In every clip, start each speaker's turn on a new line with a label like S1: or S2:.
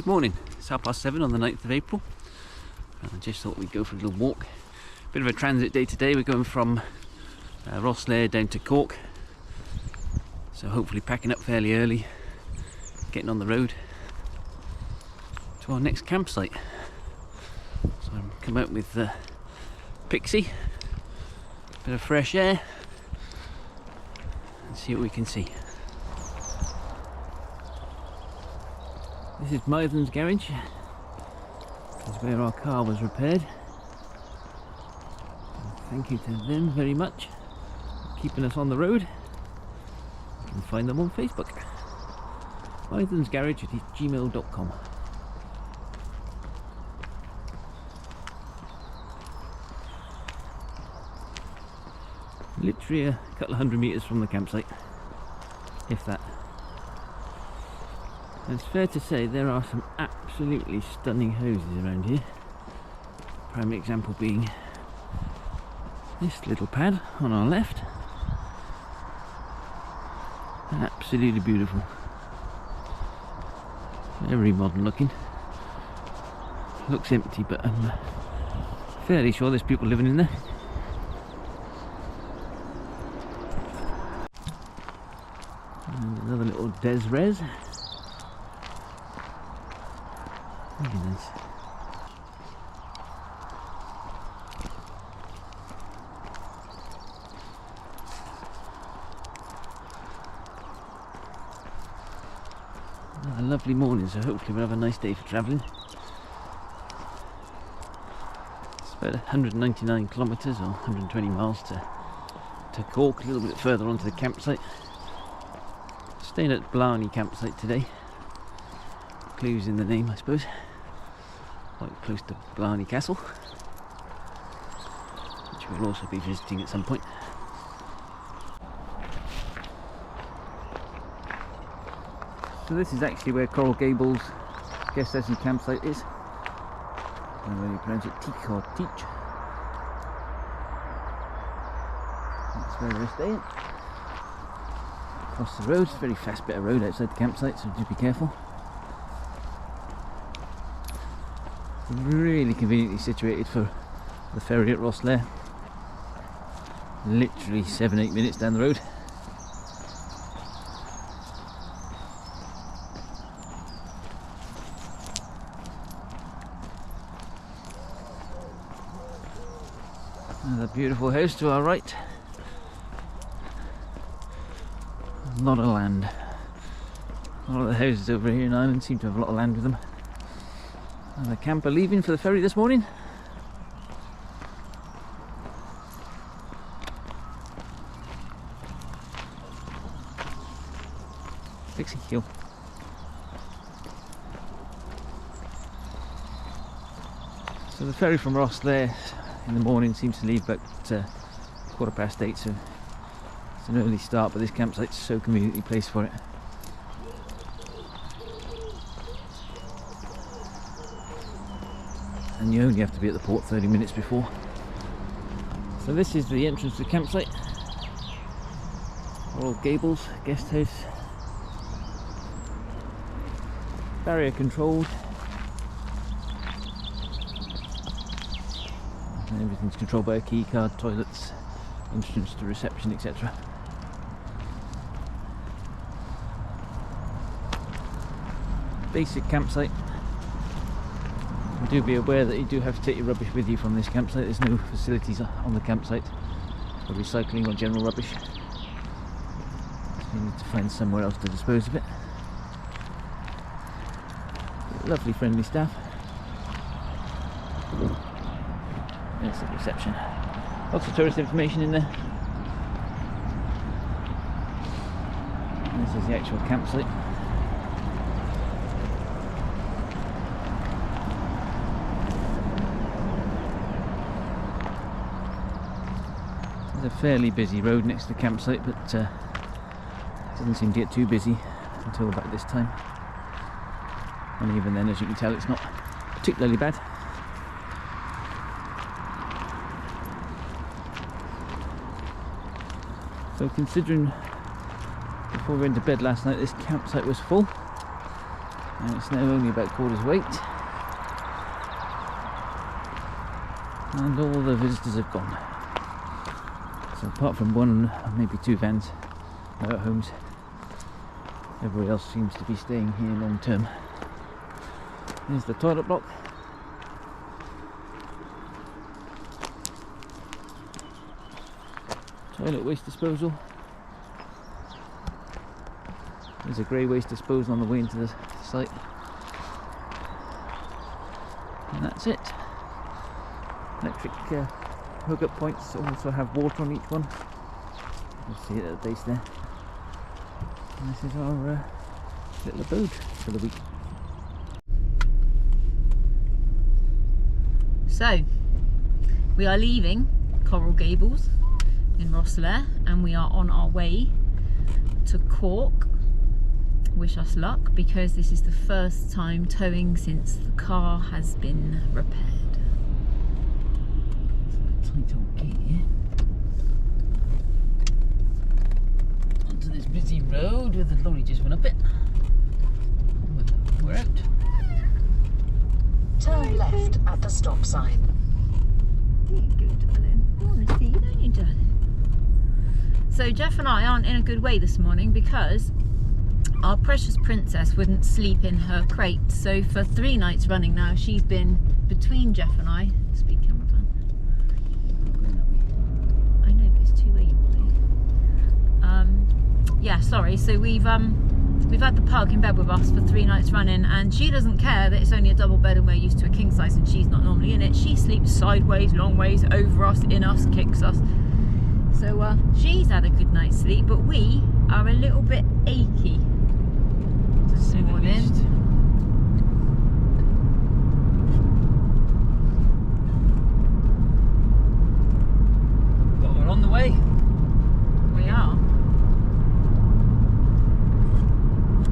S1: Good morning, it's 7:30 on the 9th of April. I just thought we'd go for a little walk. Bit of a transit day today. We're going from Rosslare down to Cork, so hopefully packing up fairly early, getting on the road to our next campsite. So I'm come out with Pixie, bit of fresh air, and see what we can see. This is Mythen's garage. This is where our car was repaired. And thank you to them very much for keeping us on the road. You can find them on Facebook. mythensgarage@gmail.com. Literally a couple of 100 metres from the campsite, if that. And it's fair to say there are some absolutely stunning houses around here. Prime example being this little pad on our left. Absolutely beautiful. Very modern looking. Looks empty, but I'm fairly sure there's people living in there. And another little des res. Very nice. A lovely morning, so hopefully we'll have a nice day for travelling. It's about 199 kilometres or 120 miles to Cork, a little bit further on to the campsite. Staying at Blarney campsite today. Clues in the name, I suppose. Quite close to Blarney Castle, which we'll also be visiting at some point. So this is actually where Coral Gables guest house and campsite is. I don't know whether you pronounce it Teak or Teach. That's where we're staying. Across the road, it's a very fast bit of road outside the campsite, so just be careful. Really conveniently situated for the ferry at Rosslare. Literally 7-8 minutes down the road. Another beautiful house to our right. A lot of land. A lot of the houses over here in Ireland seem to have a lot of land with them. And a camper leaving for the ferry this morning. Pixie Hill. So the ferry from Rosslare in the morning seems to leave about 8:15, so it's an early start, but this campsite's so conveniently placed for it. And you only have to be at the port 30 minutes before. So this is the entrance to the campsite. Coral Gables guest house. Barrier controlled. And everything's controlled by a key card, toilets, entrance to reception, etc. Basic campsite. Do be aware that you do have to take your rubbish with you from this campsite. There's no facilities on the campsite for recycling or general rubbish, so you need to find somewhere else to dispose of it. Lovely friendly staff. There's the reception. Lots of tourist information in there. And this is the actual campsite. A fairly busy road next to the campsite, but it doesn't seem to get too busy until about this time, and even then, as you can tell, it's not particularly bad. So considering before we went to bed last night this campsite was full, And it's now only about quarter's weight. And all the visitors have gone. So apart from one, maybe two vans out homes, everybody else seems to be staying here long term. Here's the toilet block. Toilet waste disposal. There's a grey waste disposal on the way into the site. And that's it. Electric hookup points also have water on each one. You'll see it at the base there. And this is our little abode for the week.
S2: So, we are leaving Coral Gables in Rosslare and we are on our way to Cork. Wish us luck, because this is the first time towing since the car has been repaired.
S1: Tight old gate here. Onto this busy road where the lorry just went up it. We're out.
S3: Turn left at the stop sign.
S2: There you go, darling. I want to see you, don't you, darling? So Jeff and I aren't in a good way this morning because our precious princess wouldn't sleep in her crate. So for 3 nights running now, she's been between Jeff and I. Speed camera van. I know, but it's two-way. Yeah, sorry. So we've had the pug in bed with us for 3 nights running, and she doesn't care that it's only a double bed and we're used to a king size and she's not normally in it. She sleeps sideways, long ways, over us, in us, kicks us. So she's had a good night's sleep, but we are a little bit achy this morning.
S1: But we're on the way.
S2: We are.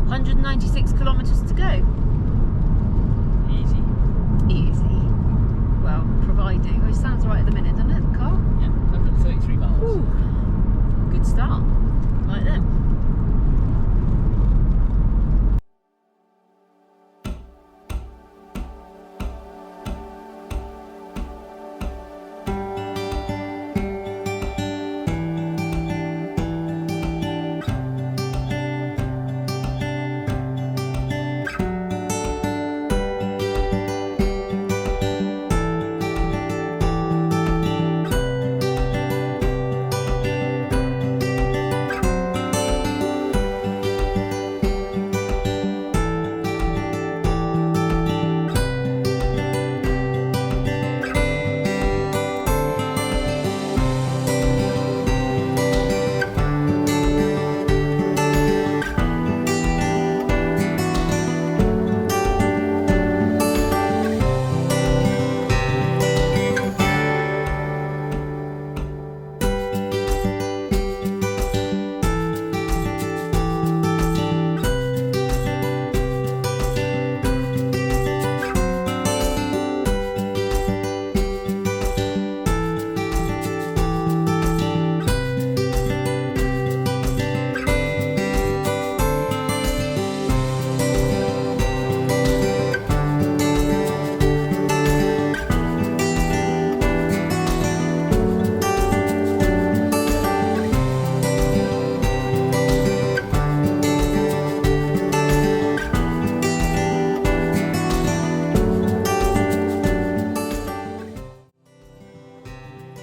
S2: 196 kilometres to go.
S1: Easy.
S2: Easy. Well, providing. Oh, it sounds right at the minute, doesn't it, the car?
S1: Yeah, 133 miles.
S2: Ooh, good start. Right then.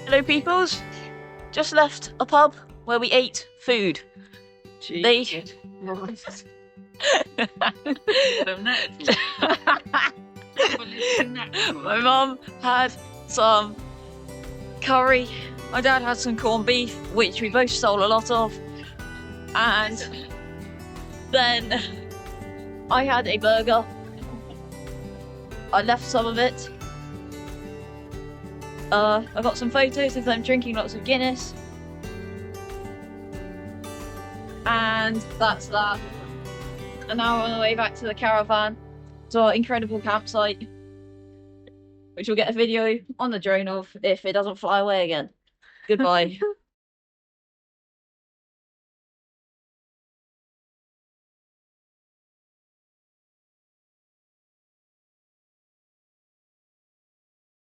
S2: Hello peoples, just left a pub where we ate food. My mum had some curry, my dad had some corned beef, which we both stole a lot of, and then I had a burger. I left some of it. I got some photos of them drinking lots of Guinness. And that's that. And now we're on the way back to the caravan, to our incredible campsite, which we'll get a video on the drone of if it doesn't fly away again. Goodbye.